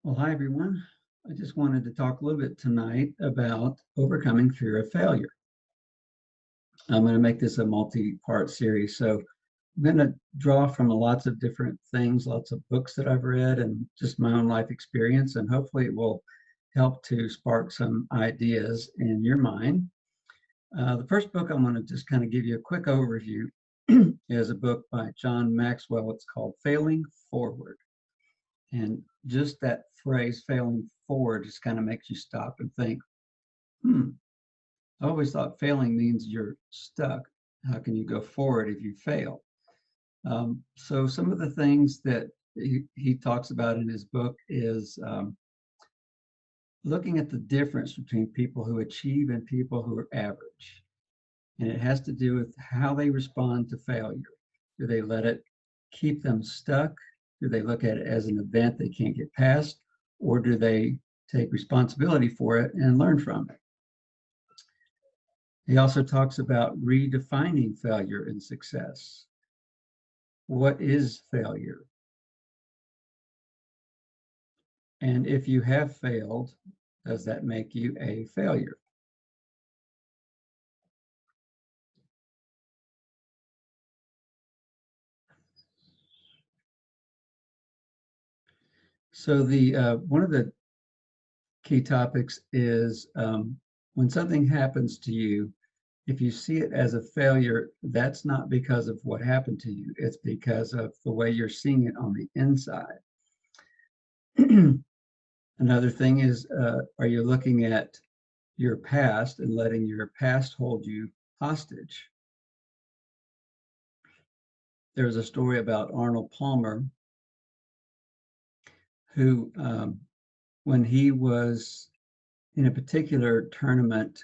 Well, hi, everyone. I just wanted to talk a little bit tonight about overcoming fear of failure. I'm going to make this a multi-part series. So I'm going to draw from lots of different things, lots of books that I've read, and just my own life experience. And hopefully it will help to spark some ideas in your mind. The first book I'm going to just kind of give you a quick overview is a book by John Maxwell. It's called Failing Forward. And just that phrase, failing forward, just kind of makes you stop and think, I always thought failing means you're stuck. How can you go forward if you fail? So some of the things that he talks about in his book is looking at the difference between people who achieve and people who are average. And it has to do with how they respond to failure. Do they let it keep them stuck? Do they look at it as an event they can't get past? Or do they take responsibility for it and learn from it? He also talks about redefining failure and success. What is failure? And if you have failed, does that make you a failure? So the one of the key topics is when something happens to you, if you see it as a failure, that's not because of what happened to you. It's because of the way you're seeing it on the inside. Another thing is, are you looking at your past and letting your past hold you hostage? There's a story about Arnold Palmer, who, when he was in a particular tournament,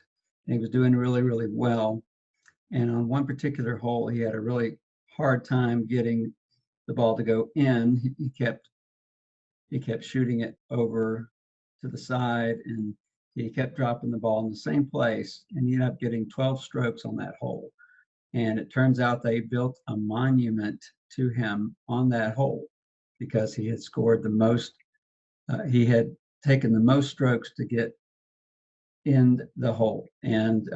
and he was doing really, really well, and on one particular hole, he had a really hard time getting the ball to go in. He kept shooting it over to the side, and he kept dropping the ball in the same place, and he ended up getting 12 strokes on that hole. And it turns out they built a monument to him on that hole because he had scored the most, he had taken the most strokes to get in the hole. And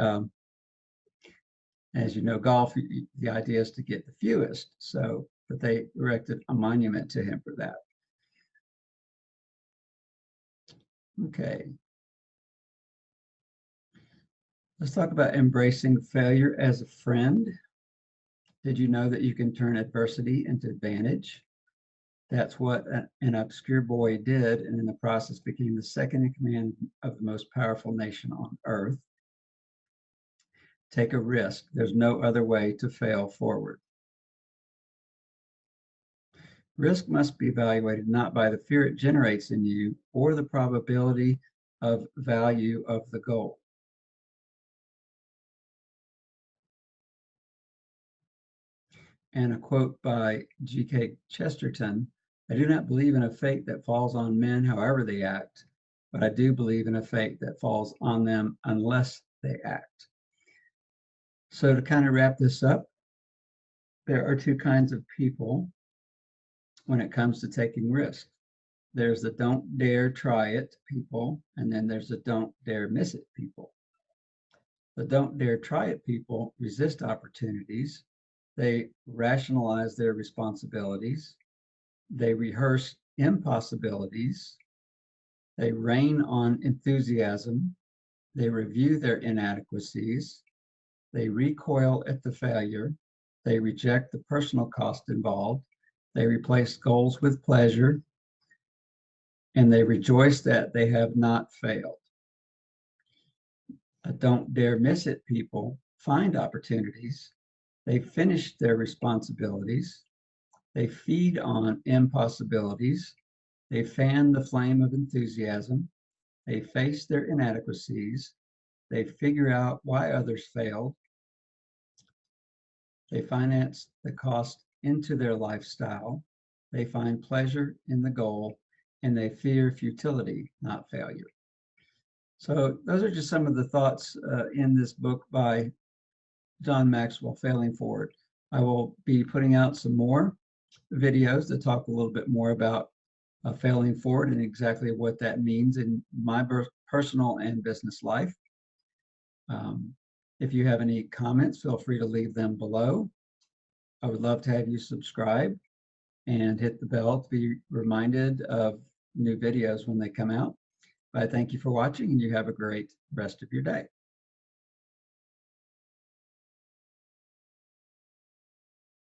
as you know, golf, the idea is to get the fewest. So, but they erected a monument to him for that. Okay. Let's talk about embracing failure as a friend. Did you know that you can turn adversity into advantage? That's what an obscure boy did, and in the process became the second in command of the most powerful nation on earth. Take a risk. There's no other way to fail forward. Risk must be evaluated not by the fear it generates in you or the probability of value of the goal. And a quote by G.K. Chesterton, I do not believe in a fate that falls on men however they act, but I do believe in a fate that falls on them unless they act. So to kind of wrap this up, there are two kinds of people when it comes to taking risks. There's the don't dare try it people, and then there's the don't dare miss it people. The don't dare try it people resist opportunities. They rationalize their responsibilities. They rehearse impossibilities. They rain on enthusiasm. They review their inadequacies. They recoil at the failure. They reject the personal cost involved. They replace goals with pleasure. And they rejoice that they have not failed. Don't dare miss it people find opportunities. They finish their responsibilities. They feed on impossibilities. They fan the flame of enthusiasm. They face their inadequacies. They figure out why others failed. They finance the cost into their lifestyle. They find pleasure in the goal, and they fear futility, not failure. So those are just some of the thoughts in this book by John Maxwell, Failing Forward. I will be putting out some more videos that talk a little bit more about failing forward and exactly what that means in my personal and business life. If you have any comments, feel free to leave them below. I would love to have you subscribe and hit the bell to be reminded of new videos when they come out. I thank you for watching, and you have a great rest of your day.